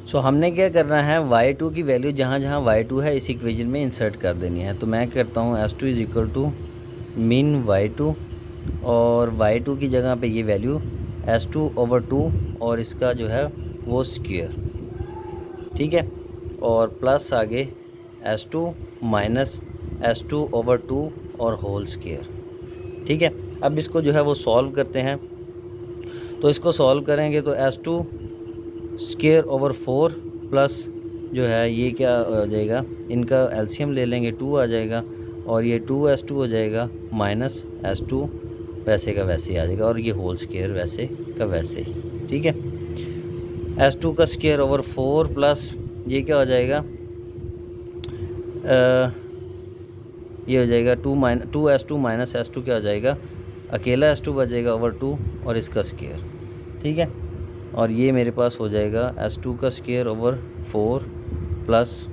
सो हमने क्या करना है, y2 की वैल्यू जहाँ जहाँ y2 है इस इक्वेशन में इंसर्ट कर देनी है। तो मैं करता हूँ s2 is equal to mean y2, और y2 की जगह पे ये वैल्यू s2/2 और इसका जो है वो स्क्वायर, ठीक है, और प्लस आगे s2 माइनस s2/2 और होल स्क्वायर, ठीक है। अब इसको जो है वो सॉल्व करते हैं। तो इसको सॉल्व करेंगे तो s2 स्क्वायर ओवर 4 प्लस जो है ये क्या आ जाएगा, इनका एलसीएम ले लेंगे 2 आ जाएगा, और ये 2s2 हो जाएगा माइनस s2 वैसे का वैसे ही आ जाएगा, और ये होल स्क्वायर वैसे का वैसे ही, ठीक है। s2 का स्क्वायर ओवर 4 प्लस ये क्या हो जाएगा, ये हो जाएगा 2s2 माइनस s2 क्या हो जाएगा, अकेला s2 बचेगा ओवर 2 और इसका स्क्वायर, ठीक है। और ये मेरे पास हो जाएगा s2 का स्क्वायर ओवर 4 प्लस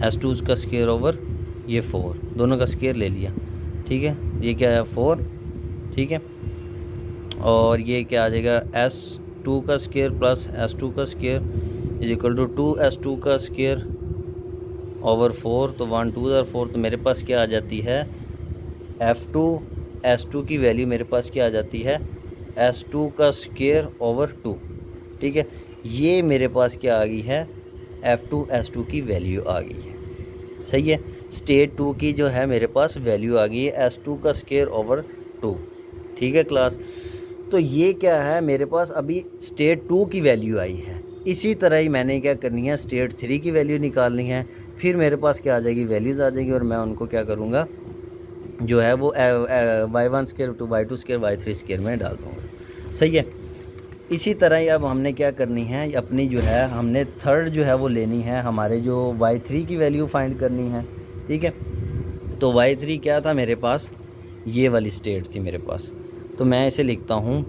s2 का स्क्वायर ओवर ये 4, दोनों का स्क्वायर ले लिया, ठीक है। ये क्या है 4, ठीक है। और ये क्या आ जाएगा s2 का स्क्वायर प्लस s2 का square is equal to 2s2 का स्क्वायर ओवर 4, तो 1 2 4, तो मेरे पास क्या आ जाती है f2 s2 की वैल्यू मेरे पास क्या आ जाती है s2 का स्क्वायर ओवर 2, ठीक है। ये मेरे पास क्या आ गई है f2 s2 की वैल्यू आ गई है, सही है। स्टेट 2 की जो है मेरे पास वैल्यू आ गई है s2 का स्क्वायर ओवर 2, ठीक है क्लास। तो ये क्या है मेरे पास अभी स्टेट 2 की वैल्यू आई है। इसी तरह ही मैंने क्या करनी है, स्टेट 3 की वैल्यू निकालनी है। फिर मेरे पास क्या आ जाएगी, वैल्यूज़ आ जाएगी, और मैं उनको क्या करूँगा जो है वो y1 square to y2 square y3 square में डाल दूँगा, सही है। इसी तरह ही अब हमने क्या करनी है, अपनी जो है हमने थर्ड जो है वो लेनी है, हमारे जो y3 की वैल्यू फाइंड करनी है, ठीक है। तो y3 क्या था मेरे पास, ये वाली स्टेट थी मेरे पास। तो मैं इसे लिखता हूँ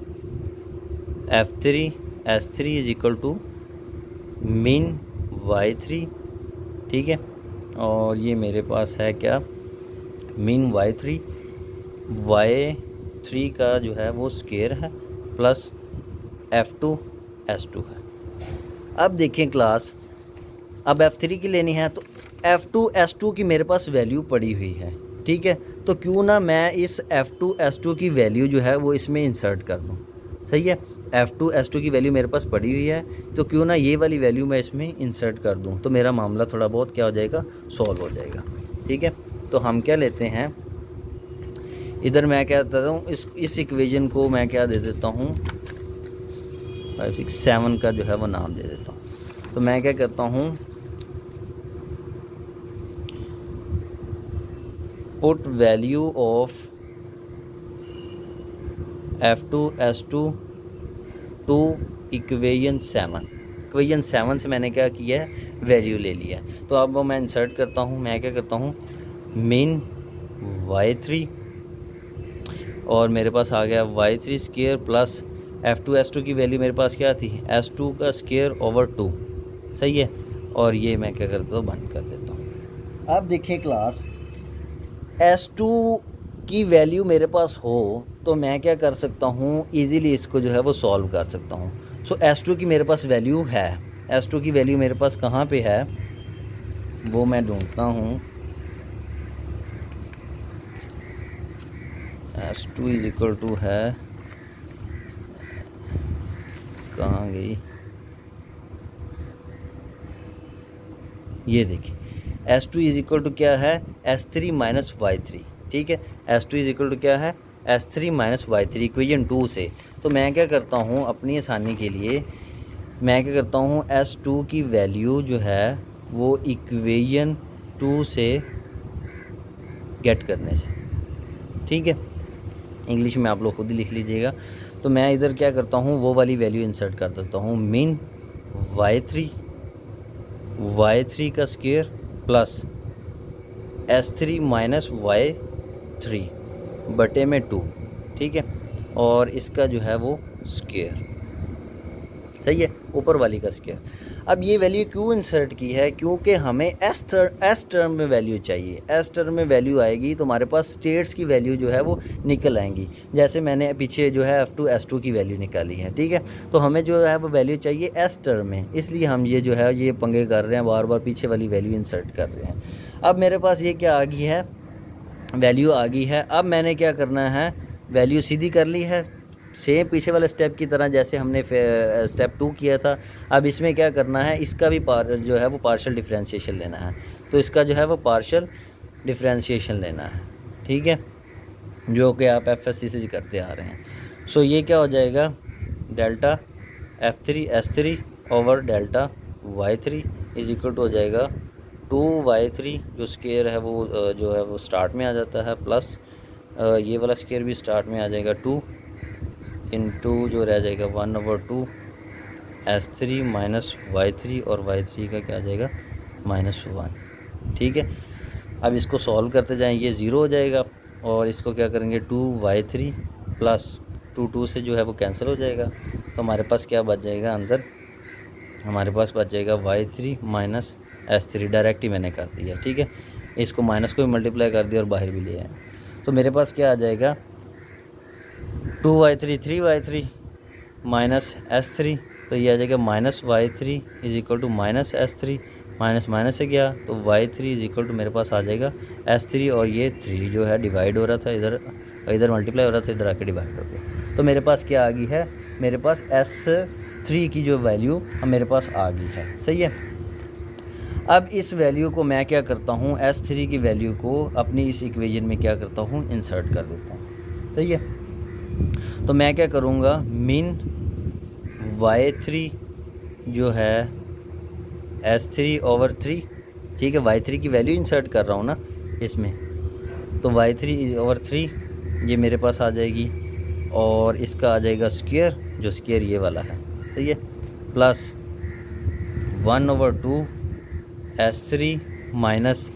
f3 s3 is equal to mean y3, ठीक है। और ये मेरे पास है क्या, मीन y3 का जो है वो स्क्वायर है प्लस f2 s2 है। अब देखें क्लास, अब f3 की लेनी है, तो f2 s2 की मेरे पास वैल्यू पड़ी हुई है, ठीक है। तो क्यों ना मैं इस f2 s2 की वैल्यू जो है वो इसमें इंसर्ट कर दूं, सही है। f2 s2 की वैल्यू मेरे पास पड़ी हुई है, तो क्यों ना ये वाली वैल्यू मैं इसमें इंसर्ट कर दूं, तो मेरा मामला थोड़ा बहुत क्या हो जाएगा, सॉल्व हो जाएगा, ठीक है। तो हम क्या लेते हैं, इधर मैं क्या देता हूँ, इस इक्वेशन को मैं क्या दे देता हूँ 5 6 7 का जो है वो नाम दे देता हूँ। तो मैं क्या करता हूँ, put value of f2 s2 to equation 7। Equation 7 से मैंने क्या किया है, वैल्यू ले लिया। तो अब वो मैं इंसर्ट करता हूँ, मैं क्या करता हूँ मीन y3, और मेरे पास आ गया y3 square plus f2 s2 की वैल्यू मेरे पास क्या थी, s2 का स्क्वायर ओवर 2, सही है। और ये मैं क्या करता हूँ, बंद कर देता हूँ। अब देखिए क्लास, s2 की वैल्यू मेरे पास हो तो मैं क्या कर सकता हूँ, इजीली इसको जो है वो सॉल्व कर सकता हूँ। सो s2 की मेरे पास वैल्यू है, s2 की वैल्यू मेरे पास कहाँ पे है वो मैं ढूंढता हूँ। s2 इज इक्वल टू है, कहाँ गई, ये देखिए s2 इज इक्वल टू क्या है, s3 माइनस y3, ठीक है। s2 इज इक्वल टू क्या है, s3 माइनस y3 इक्वेशन 2 से। तो मैं क्या करता हूँ अपनी आसानी के लिए, मैं क्या करता हूँ s2 की वैल्यू जो है वो इक्वेशन 2 से गेट करने से, ठीक है। इंग्लिश में आप लोग खुद ही लिख लीजिएगा। तो मैं इधर क्या करता हूँ, वो वाली वैल्यू इंसर्ट कर देता हूँ, मीन y3 का square plus s3 minus y3 बटे में 2, ठीक है। और इसका जो है वो स्क्वायर, सही है, ऊपर वाली का स्क्वायर। अब ये वैल्यू क्यों इंसर्ट की है, क्योंकि हमें एस टर्म में वैल्यू चाहिए। एस टर्म में वैल्यू आएगी तो हमारे पास स्टेट्स की वैल्यू जो है वो निकल आएंगी, जैसे मैंने पीछे जो है F2 S2 की वैल्यू निकाली है, ठीक है। तो हमें जो है वो वैल्यू चाहिए एस टर्म में, इसलिए हम ये जो है ये पंगे कर रहे हैं, बार बार पीछे वाली वैल्यू इंसर्ट कर रहे हैं। अब मेरे पास ये क्या आ गई है, वैल्यू आ गई है। अब मैंने क्या करना है, वैल्यू सीधी कर ली है, सेम पीछे वाले स्टेप की तरह जैसे हमने स्टेप 2 किया था। अब इसमें क्या करना है, इसका भी जो है वो पार्शियल डिफरेंशिएशन लेना है। तो इसका जो है वो पार्शियल डिफरेंशिएशन लेना है, ठीक है, जो कि आप FSC से करते आ रहे हैं। सो ये क्या हो जाएगा, delta F3 S3 over delta Y3 is equal to हो जाएगा 2y3, जो स्केयर है वो जो है वो स्टार्ट में आ जाता है, प्लस ये वाला स्केयर भी स्टार्ट में आ जाएगा 2 इंटू जो रह जाएगा 1/2 S3 माइनस Y3, और Y3 का क्या आ जाएगा -1, ठीक है। अब इसको सॉल्व करते जाएं, ये 0 हो जाएगा, और इसको क्या करेंगे 2y3 प्लस 2 से जो है वो कैंसिल हो जाएगा। तो हमारे पास क्या बच जाएगा, अंदर हमारे पास बच जाएगा y3 माइनस S3, डायरेक्ट ही मैंने कर दिया, ठीक है। इसको माइनस को भी मल्टीप्लाई कर दिया और बाहर भी ले आए। तो मेरे पास क्या आ जाएगा 2y3 3y3 माइनस S3, तो ये आ जाएगा -y3 is equal to -S3, minus minus से गया तो y3 इज इक्वल टू मेरे पास आ जाएगा S3, और ये 3 जो है डिवाइड हो रहा था इधर मल्टीप्लाई हो रहा था, इधर आके डिवाइड हो गया। तो मेरे पास क्या आ गई है, मेरे पास S3 की जो वैल्यू अब मेरे पास आ गई है, सही है। अब इस वैल्यू को मैं क्या करता हूँ, S3 की वैल्यू को अपनी इस इक्वेशन में क्या करता हूँ, इंसर्ट कर देता हूँ, सही है। तो मैं क्या करूँगा, मिन y3 जो है S3 ओवर 3, ठीक है, y3 की वैल्यू इंसर्ट कर रहा हूँ ना इसमें, तो y3 ओवर 3 ये मेरे पास आ जाएगी, और इसका आ जाएगा स्क्वायर, जो स्क्वायर ये वाला है, सही है, plus 1/2 S3 minus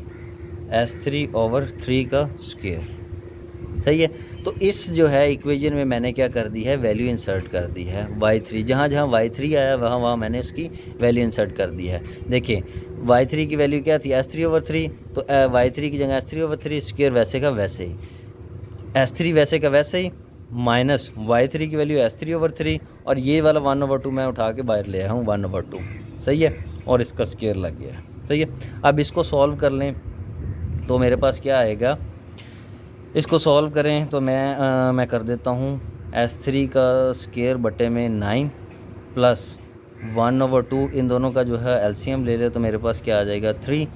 S3 over 3 का स्क्वायर, सही है। तो इस जो है इक्वेशन में मैंने क्या कर दी है, वैल्यू इंसर्ट कर दी है y3, जहाँ जहाँ y3 आया वहाँ मैंने उसकी वैल्यू इंसर्ट कर दी है। देखिए y3 की वैल्यू क्या थी, S3 ओवर 3, तो y3 की जगह S3 ओवर 3, स्क्वायर वैसे का वैसे ही, S3 वैसे का वैसे ही, माइनस y3 की वैल्यू S3 ओवर 3, और ये वाला 1/2 मैं उठा के बाहर ले आया हूँ 1/2, सही है, और इसका स्क्वायर लग गया, सही है। अब इसको सॉल्व कर लें तो मेरे पास क्या आएगा, इसको सॉल्व करें तो मैं कर देता हूँ S3 का स्क्वायर बटे में 9 प्लस 1/2, इन दोनों का जो है एलसीएम ले ले तो मेरे पास क्या आ जाएगा 3,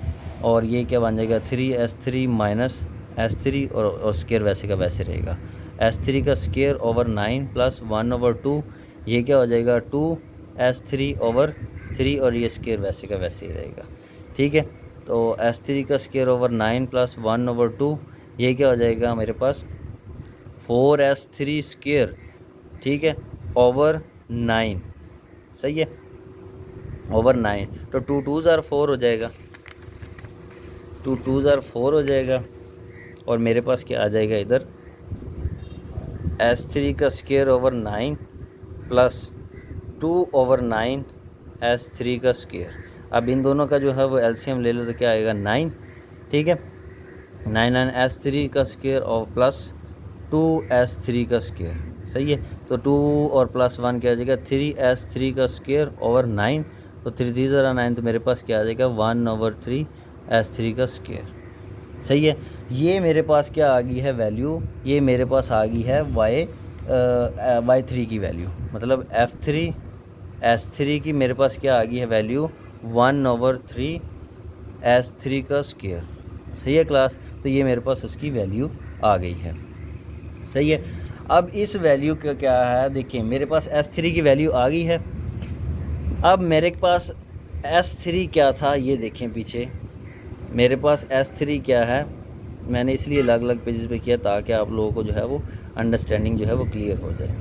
और ये क्या बन जाएगा 3S3 माइनस S3, और स्क्वायर वैसे का वैसे रहेगा, S3 का स्क्वायर ओवर 9 प्लस 1/2, ये क्या हो जाएगा 2S3 ओवर 3, और ये स्क्वायर वैसे का वैसे ही रहेगा, ठीक है। तो S3 का स्क्वायर ओवर 9 प्लस 1/2, ये क्या हो जाएगा मेरे पास 4S3 स्क्वायर, ठीक है, ओवर 9, सही है, ओवर 9, तो 2 2s are 4 हो जाएगा, 2 2s are 4 हो जाएगा, और मेरे पास क्या आ जाएगा इधर S3 का स्क्वायर ओवर 9 प्लस 2/9 S3 का स्क्वायर। अब इन दोनों का जो है वो एलसीएम ले लो तो क्या आएगा 9, ठीक है, 9 S3 का स्क्वायर और प्लस 2S3 का स्क्वायर, सही है। तो 2 और प्लस 1 क्या आ जाएगा 3S3 का स्क्वायर ओवर 9, तो 3 3 ज़रा 9, तो मेरे पास क्या आ जाएगा 1/3 S3 का स्क्वायर, सही है। ये मेरे पास क्या आ गई है वैल्यू, ये मेरे पास आ गई है y3 की वैल्यू, मतलब F3 S3 की मेरे पास क्या आ गई है वैल्यू 1/3 S3 का स्क्वायर, सही है क्लास। तो ये मेरे पास उसकी वैल्यू आ गई है, सही है। अब इस वैल्यू का क्या है, देखिए मेरे पास S3 की वैल्यू आ गई है। अब मेरे पास S3 क्या था, ये देखें पीछे मेरे पास S3 क्या है, मैंने इसलिए अलग अलग पेजेस पे किया ताकि आप लोगों को जो है वो अंडरस्टैंडिंग जो है वो क्लियर हो जाए।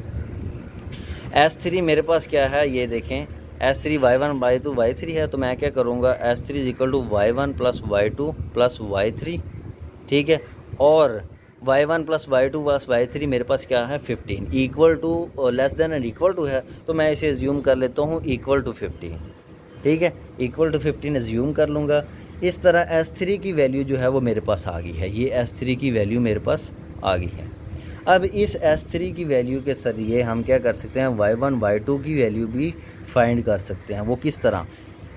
S3 मेरे पास क्या है, ये देखें S3 y1 y2 y3 है, तो मैं क्या करूँगा S3 is equal to y1 plus y2 plus y3, ठीक है, और y1 plus y2 plus y3 मेरे पास क्या है 15, equal to less than and equal to है, तो मैं इसे एज्यूम कर लेता हूँ इक्वल टू 15, ठीक है, इक्वल टू 15 एज्यूम कर लूँगा। इस तरह S3 की वैल्यू जो है वो मेरे पास आ गई है, ये S3 की वैल्यू मेरे पास आ गई है। अब इस S3 की वैल्यू के जरिए हम क्या कर सकते हैं, y1 y2 की वैल्यू भी फाइंड कर सकते हैं। वो किस तरह,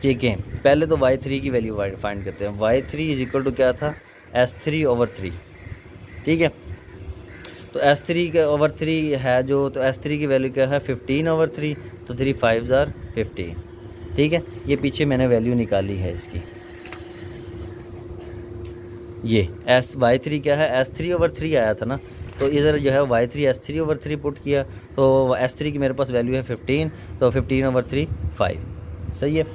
ठीक है, पहले तो y3 की वैल्यू फाइंड करते हैं। y3 इज इक्वल टू क्या था, S3/3, ठीक है। तो S3/3 है जो, तो S3 की वैल्यू क्या है 15/3, तो 3 5 ज़ार 15, ठीक है। ये पीछे मैंने वैल्यू निकाली है इसकी, ये y3 क्या है S3/3 आया था ना, तो इधर जो है y3 S3/3 पुट किया, तो S3 की मेरे पास वैल्यू है 15, तो 15/3 5, सही है।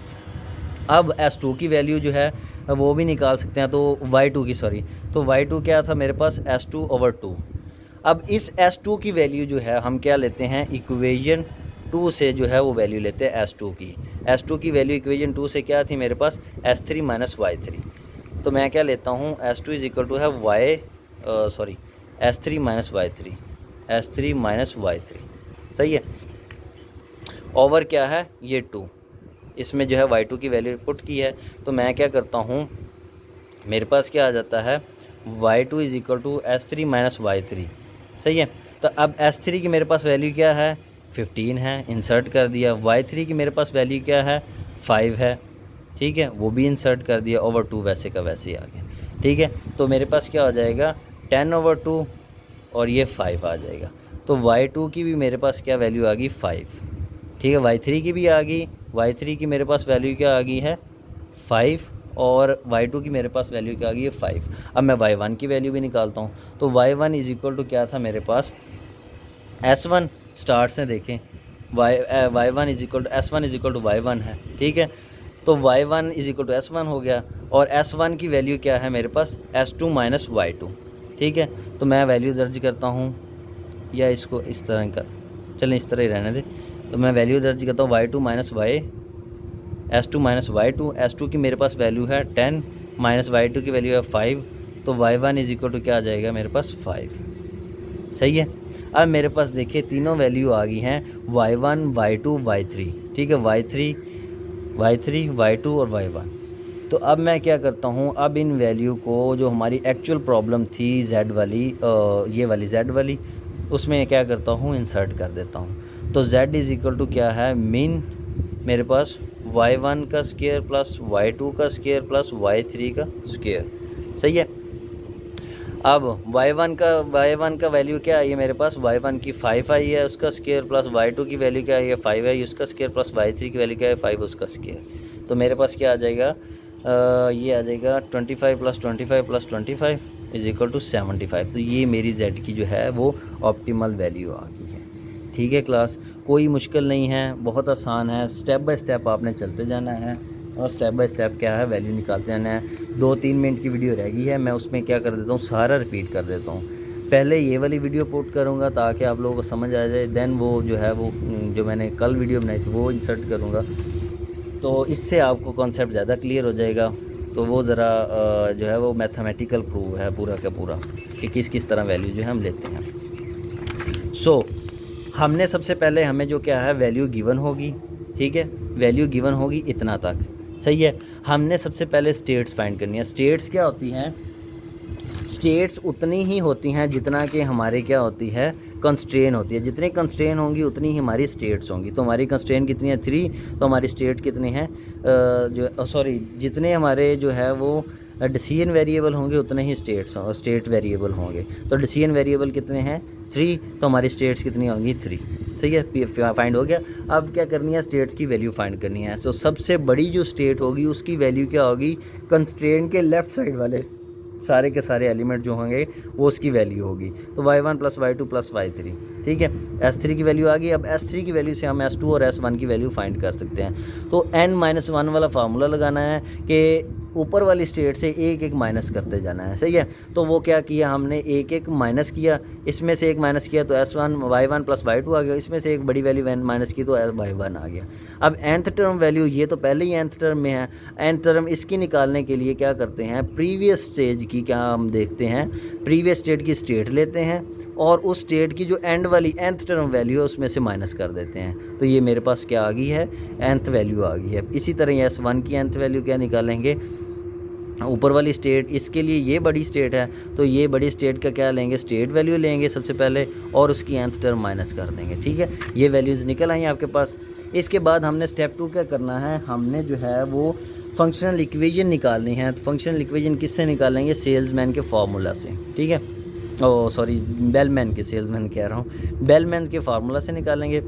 अब S2 की वैल्यू जो है वो भी निकाल सकते हैं, तो y2 की सॉरी, तो y2 क्या था मेरे पास S2/2। अब इस S2 की वैल्यू जो है हम क्या लेते हैं, इक्वेशन 2 से जो है वो वैल्यू लेते हैं S2 की। S2 की वैल्यू इक्वेशन 2 से क्या थी मेरे पास, S3 माइनस y3। तो मैं क्या लेता हूँ, S2 इज इक्वल टू है S3 minus y3, S3 minus y3, सही है, ओवर क्या है ये 2, इसमें जो है y2 की वैल्यू पुट की है। तो मैं क्या करता हूँ, मेरे पास क्या आ जाता है, y2 is equal to S3 minus y3, सही है। तो अब S3 की मेरे पास वैल्यू क्या है 15 है, इंसर्ट कर दिया। y3 की मेरे पास वैल्यू क्या है 5 है, ठीक है, वो भी इंसर्ट कर दिया, ओवर 2 वैसे का वैसे ही आ गया, ठीक है। तो मेरे पास क्या हो जाएगा 10/2 और ये 5 आ जाएगा। तो y2 की भी मेरे पास क्या वैल्यू आ गई 5, ठीक है, y3 की भी आ गई, y3 की मेरे पास वैल्यू क्या आ गई है 5, और y2 की मेरे पास वैल्यू क्या आ गई है 5। अब मैं y1 की वैल्यू भी निकालता हूँ, तो y1 इज इक्वल टू क्या था मेरे पास, S1 स्टार्ट से देखें, y1 is equal to S1 is equal to y1 है, ठीक है। तो y1 is equal to S1 हो गया, और S1 की वैल्यू क्या है मेरे पास S2 माइनस y2, ठीक है। तो मैं वैल्यू दर्ज करता हूँ, या इसको इस तरह का, चलें इस तरह ही रहने दें। तो मैं वैल्यू दर्ज करता हूँ y2 minus S2 minus y2, S2 की मेरे पास वैल्यू है 10, माइनस y2 की वैल्यू है 5, तो y1 इज इक्वल टू क्या आ जाएगा मेरे पास 5, सही है। अब मेरे पास देखिए तीनों वैल्यू आ गई हैं y1 y2 y3, ठीक है, y3 y2 और y1। तो अब मैं क्या करता हूँ, अब इन वैल्यू को, जो हमारी एक्चुअल प्रॉब्लम थी z वाली, ये वाली z वाली, उसमें क्या करता हूँ इंसर्ट कर देता हूँ। तो z इज़ इक्वल टू क्या है, मीन मेरे पास y1 का स्क्वायर प्लस y2 का स्क्वायर प्लस y3 का स्क्वायर, सही है। अब y1 का वैल्यू क्या है, ये मेरे पास y1 की 5 आई है उसका स्क्वायर, प्लस y2 की वैल्यू क्या है, ये 5 है उसका स्क्वायर, प्लस y3 की वैल्यू क्या है 5 उसका स्क्वायर। तो मेरे पास क्या आ जाएगा, ये आ जाएगा 25 plus 25 plus 25 is equal to 75। तो ये मेरी z की जो है वो ऑप्टिमल वैल्यू आ गई है, ठीक है क्लास। कोई मुश्किल नहीं है, बहुत आसान है, स्टेप बाय स्टेप आपने चलते जाना है, और स्टेप बाय स्टेप क्या है वैल्यू निकालते जाना है। 2-3 मिनट की वीडियो रह गई है, मैं उसमें क्या कर देता हूँ, सारा रिपीट कर देता हूँ। पहले ये वाली वीडियो पोस्ट करूँगा ताकि आप लोगों को समझ आ जाए, देन वो जो है वो जो मैंने कल वीडियो बनाई थी वो इंसर्ट करूँगा, तो इससे आपको कॉन्सेप्ट ज़्यादा क्लियर हो जाएगा। तो वो ज़रा जो है वो मैथमेटिकल प्रूव है पूरा का पूरा कि किस किस तरह वैल्यू जो है हम लेते हैं। सो हमने सबसे पहले हमें जो क्या है वैल्यू गिवन होगी, ठीक है, वैल्यू गिवन होगी इतना तक, सही है। हमने सबसे पहले स्टेट्स फाइंड करनी है। स्टेट्स क्या होती हैं, स्टेट्स उतनी ही होती हैं जितना कि हमारे क्या होती है कंस्ट्रेन होती है। जितनी कंस्ट्रेन होंगी उतनी ही हमारी स्टेट्स होंगी। तो हमारी कंस्ट्रेन कितनी है 3, तो हमारी स्टेट कितनी है जितने हमारे जो है वो डिसीजन वेरिएबल होंगे उतने ही स्टेट वेरिएबल होंगे। तो डिसीजन वेरिएबल कितने हैं 3, तो हमारी स्टेट्स कितनी होंगी 3, ठीक है, फाइंड हो गया। अब क्या करनी है, स्टेट्स की वैल्यू फाइंड करनी है। तो सबसे बड़ी जो स्टेट होगी उसकी वैल्यू क्या होगी, कंस्ट्रेन के लेफ़्ट साइड वाले सारे के सारे एलिमेंट जो होंगे वो उसकी वैल्यू होगी। तो y1 plus y2 plus y3, ठीक है। S3 की वैल्यू आ गई। अब S3 की वैल्यू से हम S2 और S1 की वैल्यू फाइंड कर सकते हैं। तो n-1 वाला फार्मूला लगाना है कि ऊपर वाली स्टेट से एक एक माइनस करते जाना है, सही है। तो वो क्या किया हमने, एक एक माइनस किया, इसमें से एक माइनस किया तो S1 Y1 प्लस Y2 आ गया, इसमें से एक बड़ी वैल्यू माइनस की तो Y1 आ गया। अब nth टर्म वैल्यू ये तो पहले ही nth टर्म में है, nth टर्म इसकी निकालने के लिए क्या करते हैं, प्रीवियस स्टेज की क्या हम देखते हैं, प्रीवियस स्टेट की स्टेट लेते हैं और उस स्टेट की जो एंड वाली nth टर्म वैल्यू है उसमें से माइनस कर देते हैं। तो ये मेरे पास क्या आ गई है, nth वैल्यू आ गई है। इसी तरह S1 की nth वैल्यू क्या निकालेंगे, ऊपर वाली स्टेट, इसके लिए ये बड़ी स्टेट है तो ये बड़ी स्टेट का क्या लेंगे, स्टेट वैल्यू लेंगे सबसे पहले और उसकी nth टर्म माइनस कर देंगे, ठीक है। ये वैल्यूज़ निकल आई आपके पास। इसके बाद हमने स्टेप 2 क्या करना है, हमने जो है वो फंक्शनल इक्वेशन निकालनी है। तो फंक्शनल इक्वेशन किससे निकालेंगे, सेल्समैन के फार्मूला से, ठीक है। ओ सॉरी, बेलमैन के, सेल्समैन कह रहा हूँ, बेलमैन के फार्मूला से निकालेंगे।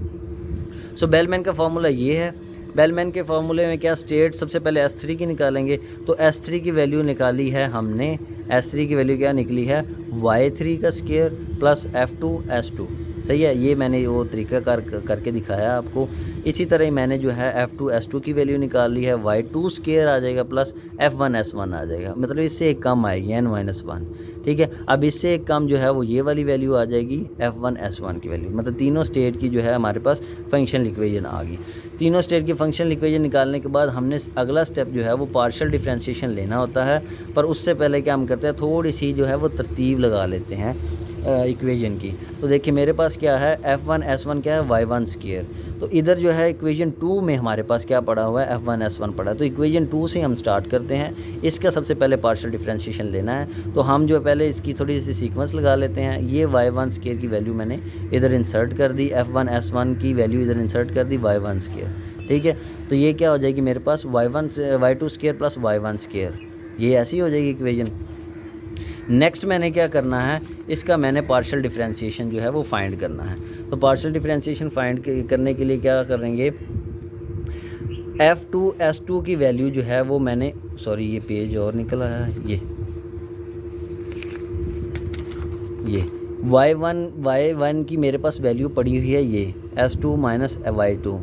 सो बेलमैन का फार्मूला ये है। बेलमैन के फार्मूले में क्या, स्टेट सबसे पहले S3 की निकालेंगे। तो S3 की वैल्यू निकाली है हमने, S3 की वैल्यू क्या निकली है, Y3 का स्क्वायर प्लस F2 S2, सही है। ये मैंने वो तरीका करके दिखाया आपको। इसी तरह ही मैंने जो है F2 S2 की वैल्यू निकाल ली है, Y2 स्क्वायर आ जाएगा प्लस F1 S1 आ जाएगा, मतलब इससे एक कम आएगी n-1, ठीक है। अब इससे एक कम जो है वो ये वाली वैल्यू आ जाएगी F1 S1 की वैल्यू, मतलब तीनों स्टेट की जो है हमारे पास फंक्शनल इक्वेशन आ गई। तीनों स्टेट की फंक्शनल इक्वेशन निकालने के बाद हमने अगला स्टेप जो है वो पार्शियल डिफरेंशिएशन लेना होता है। पर उससे पहले क्या हम करते हैं, थोड़ी सी जो है वो तरतीब लगा लेते हैं इक्वेशन की। तो देखिए मेरे पास क्या है, F1 S1 क्या है, Y1 स्क्वायर। तो इधर जो है इक्वेशन 2 में हमारे पास क्या पड़ा हुआ है, F1 S1 पड़ा है। तो इक्वेशन 2 से हम स्टार्ट करते हैं। इसका सबसे पहले पार्शियल डिफरेंशिएशन लेना है। तो हम जो पहले इसकी थोड़ी सी सीक्वेंस लगा लेते हैं। ये Y1 स्क्वायर की वैल्यू मैंने इधर इंसर्ट कर दी, F1 S1 की वैल्यू इधर इंसर्ट कर दी, Y1 स्क्वायर, ठीक है। तो ये क्या हो जाएगी मेरे पास, Y2 square plus Y1 square, ये ऐसी हो जाएगी इक्वेशन। नेक्स्ट मैंने क्या करना है, इसका मैंने पार्शियल डिफरेंशिएशन जो है वो फाइंड करना है। तो पार्शियल डिफरेंशिएशन फाइंड करने के लिए क्या करेंगे, F2 S2 की वैल्यू जो है वो मैंने, सॉरी ये पेज और निकला है, ये Y1 की मेरे पास वैल्यू पड़ी हुई है, ये S2 माइनस Y2,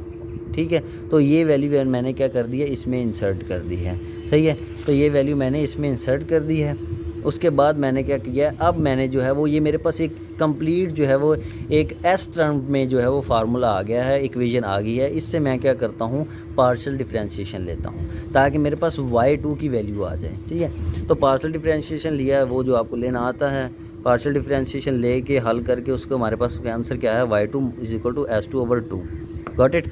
ठीक है। तो ये वैल्यू मैंने क्या कर दी है, इसमें इंसर्ट कर दी है, सही है। तो ये वैल्यू मैंने इसमें इंसर्ट कर दी है। उसके बाद मैंने क्या किया, अब मैंने जो है वो ये मेरे पास एक कंप्लीट जो है वो एक S टर्म में जो है वो फार्मूला आ गया है, इक्वेशन आ गई है। इससे मैं क्या करता हूँ, पार्शियल डिफरेंशिएशन लेता हूँ ताकि मेरे पास Y2 की वैल्यू आ जाए, ठीक है। तो पार्शियल डिफरेंशिएशन लिया है, वो जो आपको लेना आता है, पार्शियल डिफरेंशिएशन लेके हल करके उसको हमारे पास आंसर क्या है, Y2 = S2/2, गॉट इट।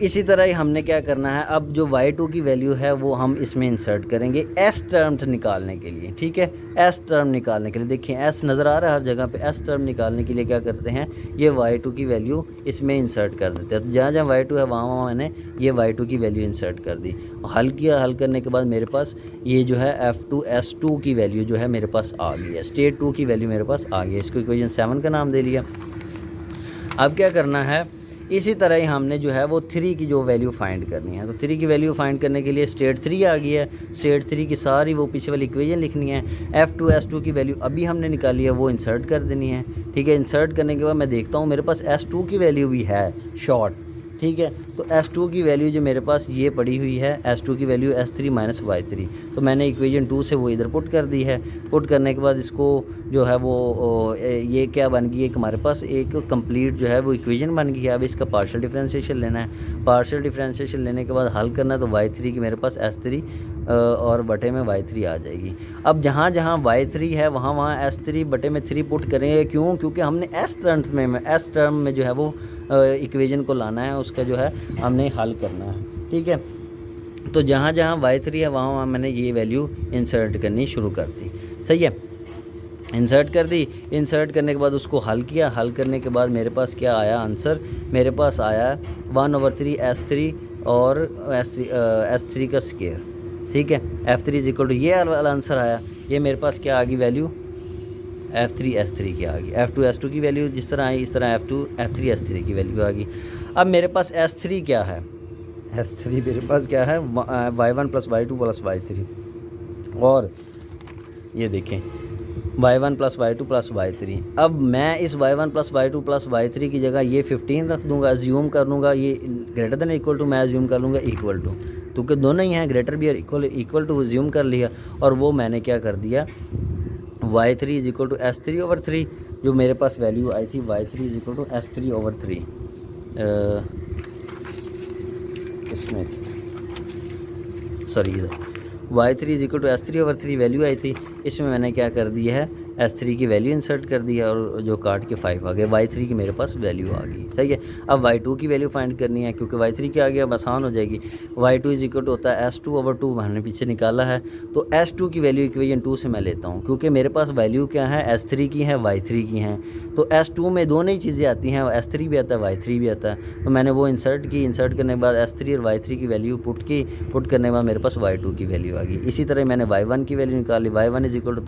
इसी तरह ही हमने क्या करना है, अब जो Y2 की वैल्यू है वो हम इसमें इंसर्ट करेंगे S टर्म निकालने के लिए, ठीक है। S टर्म निकालने के लिए देखिए S नज़र आ रहा है हर जगह पे। S टर्म निकालने के लिए क्या करते हैं, ये Y2 की वैल्यू इसमें इंसर्ट कर देते हैं। तो जहाँ जहाँ Y2 है वहाँ मैंने ये Y2 की वैल्यू इंसर्ट कर दी, हल किया। हल करने के बाद मेरे पास ये जो है F2 S2 की वैल्यू जो है मेरे पास आ गई है, स्टेट 2 की वैल्यू मेरे पास आ गई है। इसको इक्वेशन 7 का नाम दे लिया। अब क्या करना है, इसी तरह ही हमने जो है वो 3 की जो वैल्यू फाइंड करनी है। तो 3 की वैल्यू फाइंड करने के लिए स्टेट 3 आ गई है, स्टेट 3 की सारी वो पीछे वाली इक्वेशन लिखनी है। F2 S2 की वैल्यू अभी हमने निकाली है, वो इंसर्ट कर देनी है, ठीक है। इंसर्ट करने के बाद मैं देखता हूँ मेरे पास S2 की वैल्यू भी है शॉर्ट, ठीक है। तो S2 की वैल्यू जो मेरे पास ये पड़ी हुई है, S2 की वैल्यू S3 माइनस Y3। तो मैंने इक्वेशन 2 से वो इधर पुट कर दी है। पुट करने के बाद इसको जो है वो ये क्या बन गई, एक हमारे पास एक कंप्लीट जो है वो इक्वेशन बन गई है। अब इसका पार्शियल डिफरेंशिएशन लेना है। पार्शियल डिफरेंशिएशन लेने के बाद हल करना है। तो Y3 की मेरे पास S3 और बटे में Y3 आ जाएगी। अब जहाँ जहाँ Y3 है वहाँ वहाँ S3 बटे में 3 पुट करेंगे, क्यों, क्योंकि हमने S टर्म में जो है वो इक्वेशन को लाना है, उसका जो है हमने हल करना है, ठीक है। तो जहाँ जहाँ Y3 है वहाँ वहाँ मैंने ये वैल्यू इंसर्ट करनी शुरू कर दी, सही है। इंसर्ट कर दी। इंसर्ट करने के बाद उसको हल किया। हल करने के बाद मेरे पास क्या आया आंसर, मेरे पास आया 1/3 S3 और S3 का स्क्वायर, ठीक है। F3 = ये वाला आंसर आया। ये मेरे पास क्या आ गई वैल्यू, F3 S3 की आ गई। F2 S2 की वैल्यू जिस तरह आई इस तरह F3 S3 की वैल्यू आ गई। अब मेरे पास S3 क्या है, S3 मेरे पास क्या है, Y1 + Y2 + Y3। और ये देखें Y1 + Y2 + Y3। अब मैं इस Y1 + Y2 + Y3 की जगह ये 15 रख दूंगा, अज्यूम कर लूँगा ये > मैं अज्यूम कर लूँगा इक्वल टू। क्योंकि दोनों ही हैं, ग्रेटर भी और इक्वल टू ज्यूम कर लिया, और वो मैंने क्या कर दिया, y3 is equal to S3/3, जो मेरे पास वैल्यू आई थी y3 is equal to S3/3, इसमें sorry y3 is equal to S3/3 value आई थी, इसमें मैंने क्या कर दिया है, S3 की वैल्यू इंसर्ट कर दिया और जो काट के 5 आ गए, y3 की मेरे पास वैल्यू आ गई। सही है। अब y2 की वैल्यू फाइंड करनी है, क्योंकि y3 की आ गया, अब आसान हो जाएगी। y2 इज इक्वल टू होता है S2/2, हमने पीछे निकाला है, तो S2 की वैल्यू इक्वेशन 2 से मैं लेता हूँ, क्योंकि मेरे पास वैल्यू क्या है, S3 की है, y3 की हैं, तो S2 में दोनों ही चीज़ें आती हैं, S3 भी आता है, y3 भी आता है, तो मैंने वो इंसर्ट की, इंसर्ट करने के बाद S3 और y3 की वैल्यू पुट करने के बाद मेरे पास y2 की वैल्यू आ गई। इसी तरह मैंने y1 की वैल्यू निकाली, y1 is equal to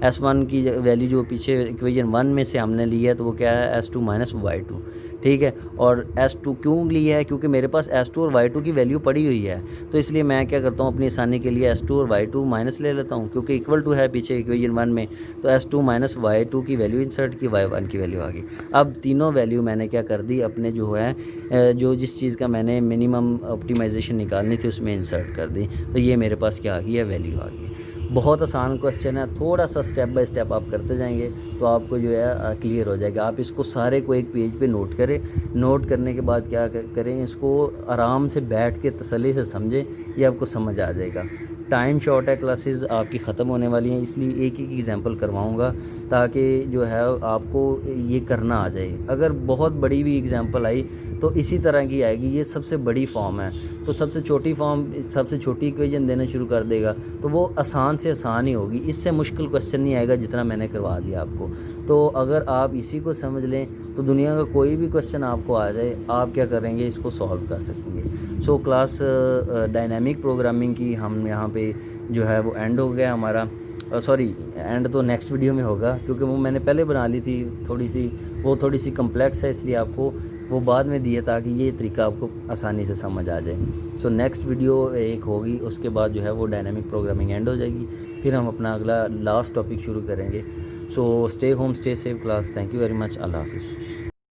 S1 की वैल्यू जो पीछे इक्वेशन 1 में से हमने ली है, तो वो क्या है, S2 माइनस y2, ठीक है। और S2 क्यों ली है, क्योंकि मेरे पास S2 और y2 की वैल्यू पड़ी हुई है, तो इसलिए मैं क्या करता हूँ, अपनी आसानी के लिए S2 और y2 माइनस ले लेता हूँ, क्योंकि इक्वल टू है पीछे इक्वेशन 1 में, तो S2 माइनस y2 की वैल्यू इंसर्ट की, y1 की वैल्यू आ गई। अब तीनों वैल्यू मैंने क्या कर दी, अपने जो है जो जिस चीज़ का मैंने मिनिमम ऑप्टिमाइजेशन निकालनी थी उसमें इंसर्ट कर दी, तो ये मेरे पास क्या आ गई है, वैल्यू आ गई। बहुत आसान क्वेश्चन है, थोड़ा सा स्टेप बाय स्टेप आप करते जाएंगे तो आपको जो है क्लियर हो जाएगा। आप इसको सारे को एक पेज पे नोट करें, नोट करने के बाद क्या करें, इसको आराम से बैठ के तसल्ली से समझें, ये आपको समझ आ जाएगा। टाइम शॉर्ट है, क्लासेस आपकी ख़त्म होने वाली हैं, इसलिए एक एक एग्जांपल करवाऊंगा ताकि जो है आपको ये करना आ जाए। अगर बहुत बड़ी भी एग्जांपल आई तो इसी तरह की आएगी, ये सबसे बड़ी फॉर्म है, तो सबसे छोटी फॉर्म, सबसे छोटी इक्वेशन देना शुरू कर देगा, तो वो आसान से आसान ही होगी, इससे मुश्किल क्वेश्चन नहीं आएगा जितना मैंने करवा दिया आपको। तो अगर आप इसी को समझ लें तो दुनिया का कोई भी क्वेश्चन आपको आ जाए, आप क्या करेंगे, इसको सॉल्व कर सकेंगे। सो क्लास डायनामिक प्रोग्रामिंग की हम यहाँ पे जो है वो एंड हो गया हमारा। सॉरी, एंड तो नेक्स्ट वीडियो में होगा, क्योंकि वो मैंने पहले बना ली थी, थोड़ी सी कम्प्लेक्स है, इसलिए आपको वो बाद में दिए ताकि ये तरीका आपको आसानी से समझ आ जाए। सो नेक्स्ट वीडियो एक होगी, उसके बाद जो है वो डायनामिक प्रोग्रामिंग एंड हो जाएगी, फिर हम अपना अगला लास्ट टॉपिक शुरू करेंगे। So stay home, stay safe class. Thank you very much. अल्लाह हाफिज़।